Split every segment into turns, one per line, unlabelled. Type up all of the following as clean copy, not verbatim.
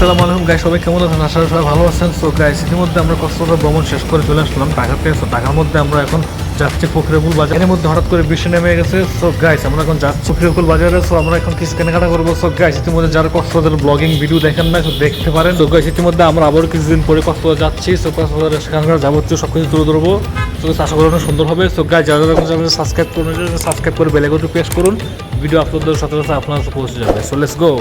আসসালামু আলাইকুম গাইস, সবাই কেমন আছেন? আশা করি সবাই ভালো আছেন। সো গাইস, ইতিমধ্যে আমরা কক্সবাজার ভ্রমণ শেষ করে চলে আসলাম ঢাকাতে। সো ঢাকার মধ্যে আমরা এখন যাচ্ছি ফকিরাপুল বাজার। এর মধ্যে হঠাৎ করে বৃষ্টি নেমে গেছে। সো গাইস, আমরা এখন যাচ্ছি ফকিরাপুল বাজারে। সো আমরা এখন কিছু কেনাকাটা করবো। সো গাইস, ইতিমধ্যে যারা কক্সবাজার ব্লগিং ভিডিও দেখেন না, দেখতে পারেন। তো গাইস, ইতিমধ্যে আমরা আবারও কিছুদিন পরে কক্সবাজার যাচ্ছি। সো কক্সবাজারের সেখানকার যাবতীয় সব কিছু তুলে ধরবো। তো আশা করি অনেক সুন্দর হবে। সো গাইস, যারা সাবস্ক্রাইব করুন, সাবস্ক্রাইব করে বেল আইকনটি প্রেস করুন। ভিডিও আপলোড দেওয়ার সাথে সাথে আপনার কাছে পৌঁছে যাবে। So let's go.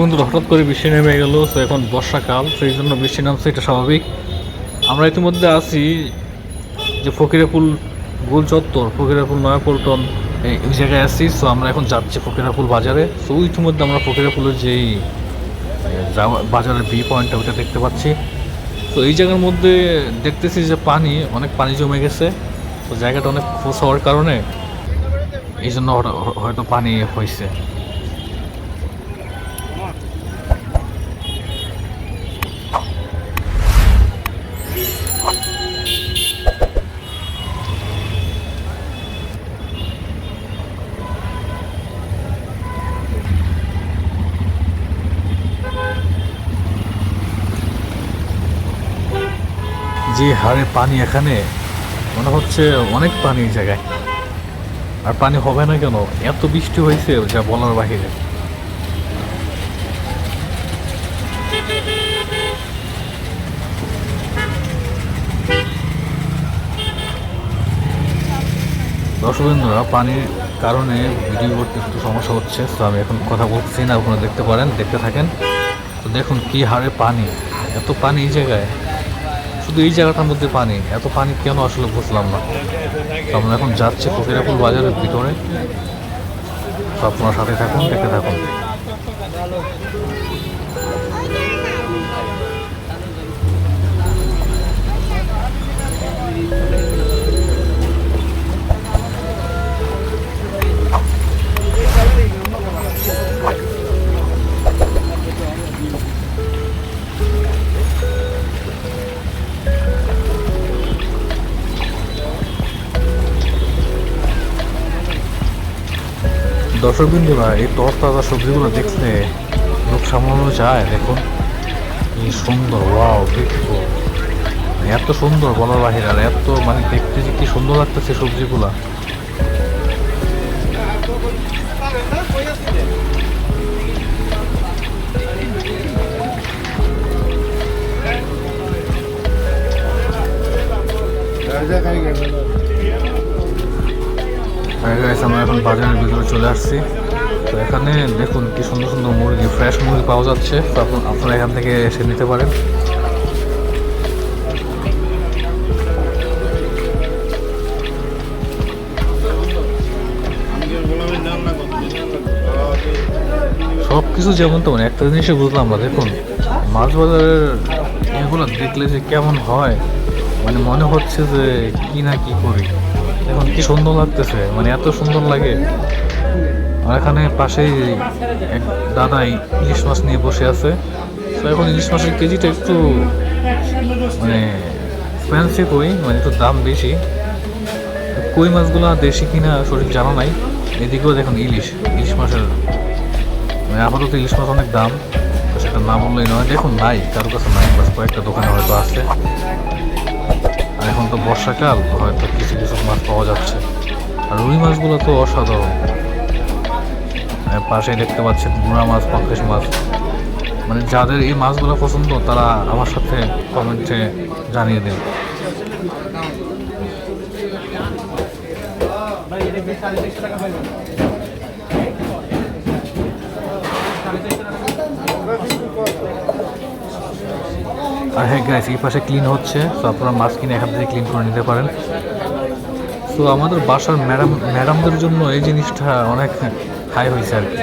বন্ধুরা, হঠাৎ করে বৃষ্টি নেমে গেল। তো এখন বর্ষাকাল, সেই জন্য বৃষ্টি নামছে, এটা স্বাভাবিক। আমরা ইতিমধ্যে আছি যে ফকিরাপুল গোল চত্বর, ফকিরাপুল নয়াপল্টন এই জায়গায় আছি। সো আমরা এখন যাচ্ছি ফকিরাপুল বাজারে। তো ইতিমধ্যে আমরা ফকিরাপুলের যেই বাজারের বি পয়েন্টটা ওটা দেখতে পাচ্ছি। তো এই জায়গার মধ্যে দেখতেছি যে অনেক পানি জমে গেছে। তো জায়গাটা অনেক খোঁজ হওয়ার কারণে এই জন্য হয়তো পানি হয়েছে। যে হারে পানি এখানে, মনে হচ্ছে অনেক পানি এই জায়গায়। আর পানি হবে না কেন, এত বৃষ্টি হয়েছে যা বলার বাহিরে। দর্শকবৃন্দরা, পানির কারণে ভিডিও করতে একটু সমস্যা হচ্ছে। তো আমি এখন কথা বলছি না, আপনারা দেখতে পারেন, দেখতে থাকেন। তো দেখুন কি হারে পানি, এত পানি এই জায়গায়, শুধু এই জায়গাটার মধ্যে পানি। এত পানি কেন আসলে বুঝলাম না। তো আমরা এখন যাচ্ছি ফকিরাপুল বাজারের ভিতরে। তো আপনার সাথে থাকুন, দেখতে থাকুন। দর্শকবৃন্দরা, এই তরতাজা সবজিগুলো দেখলে লোক সামলানো যায়। দেখুন কি সুন্দর, ওয়াও, দেখো এত সুন্দর বলার বাহিরে। আর এত দেখতে যে কি সুন্দর লাগতেছে সবজিগুলা। আমরা এখন বাজারের ভিতরে চলে আসছি। তো এখানে দেখুন কি সুন্দর সুন্দর মুরগি, ফ্রেশ মুরগি পাওয়া যাচ্ছে। তো আপনারা এখান থেকে এসে নিতে পারেন। সব কিছু যেমন তেমন, একটা জিনিসই বুঝলাম না। দেখুন মাছ বাজারের এগুলো দেখলে যে কেমন হয়, মনে হচ্ছে যে কি না কি করি। এখন কি সুন্দর লাগতেছে, এত সুন্দর লাগে। আর এখানে পাশেই এক দাদাই ইলিশ মাছ নিয়ে বসে আছে। তো এখন ইলিশ মাছের কেজিটা একটু ফ্যান্সি কই, একটু দাম বেশি। কই মাছগুলো দেশি কিনা সঠিক জানা নাই। এদিকেও দেখুন ইলিশ মাছের আপাতত ইলিশ মাছ অনেক দাম। তো সেটা না বললেই নয়। দেখুন নাই, কারো কাছে নাই, বাস কয়েকটা দোকানে হয়তো আছে। আর এখন তো বর্ষাকাল, হয়তো কিছু কিছু মাছ পাওয়া যাচ্ছে। আর রুই মাছগুলো তো অসাধারণ। পাশে দেখতে পাচ্ছেন গুঁড়া মাছ, পাঙ্গাস মাছ। যাদের এই মাছগুলো পছন্দ তারা আমার সাথে কমেন্টে জানিয়ে দিন। আর হ্যাঁ গাইস, এই পাশে ক্লিন হচ্ছে। তো আপনারা মাছ কিনে এখান থেকে ক্লিন করে নিতে পারেন। তো আমাদের বাসার ম্যাডামদের জন্য এই জিনিসটা অনেক হাই হয়েছে আর কি।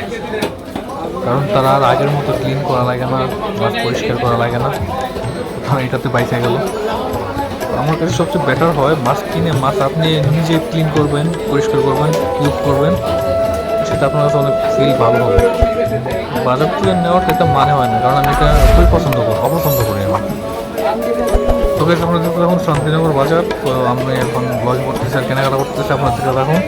কারণ তারা আর আগের মতো ক্লিন করা লাগে না, মাছ পরিষ্কার করা লাগে না, তারা এটাতে বাইচা গেল। আমার কাছে সবচেয়ে বেটার হয় মাছ কিনে মাছ আপনি নিজে ক্লিন করবেন, পরিষ্কার করবেন, ইউজ করবেন, সেটা আপনার কাছে অনেক ফিল ভালো হবে। বাজার থেকে নেওয়ার এটা মানে হয় না, কারণ আমি এটা খুবই অপছন্দ করি আমি। তবে আমরা যেহেতু এখন শান্তিনগর বাজার, তো আমি এখন ব্লগ করতেছি আর কেনাকাটা করতেছি, আপনার থেকে দেখুন।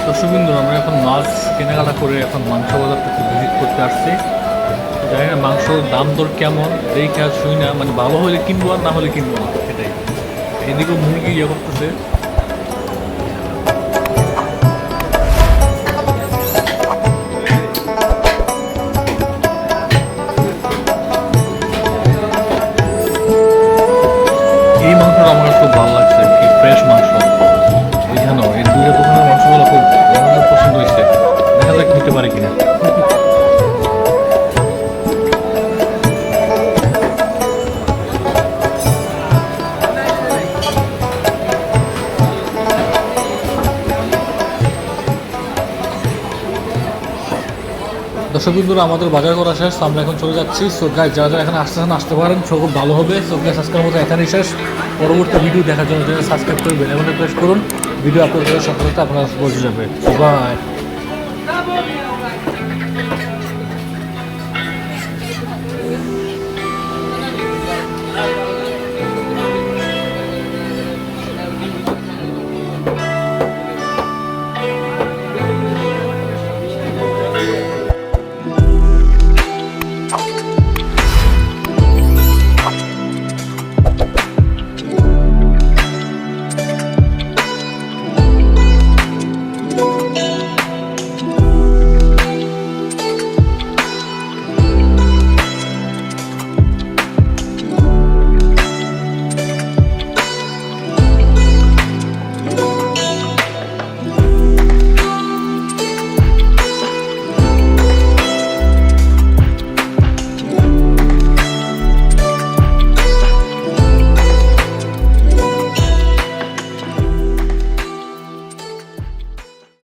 দর্শকবৃন্দ, আমরা এখন মাছ কেনাকাটা করে এখন মাংস বাজারটা ভিজিট করতে আসছি। জানি না মাংসর দাম দর কেমন, দেখে আর শুই না, মানে ভালো হলে কিনবো আর না হলে কিনবো না, এটাই। এদিকেও মুরগি ইয়ে করতেছে। এই মাংসটা আমার খুব ভালো লাগছে, কি ফ্রেশ মাংস। ওইখানে এই দুটো দোকানের মাংসগুলো খুব আমার পছন্দ হয়েছে, দেখা যাক নিতে পারে কিনা। দর্শকবৃন্দরা, আমাদের বাজার করা শেষ, আমরা এখন চলে যাচ্ছি। সো গাইস, যারা যারা এখানে আসতে পারেন, সব খুব ভালো হবে। সো গাইস, আজকের মতো এখানেই শেষ। পরবর্তী ভিডিও দেখার জন্য সাবস্ক্রাইব করে বেল আইকনে প্রেস করুন। ভিডিও আপলোড করার সাথে সাথে আপনারা পৌঁছে যাবে। বাই।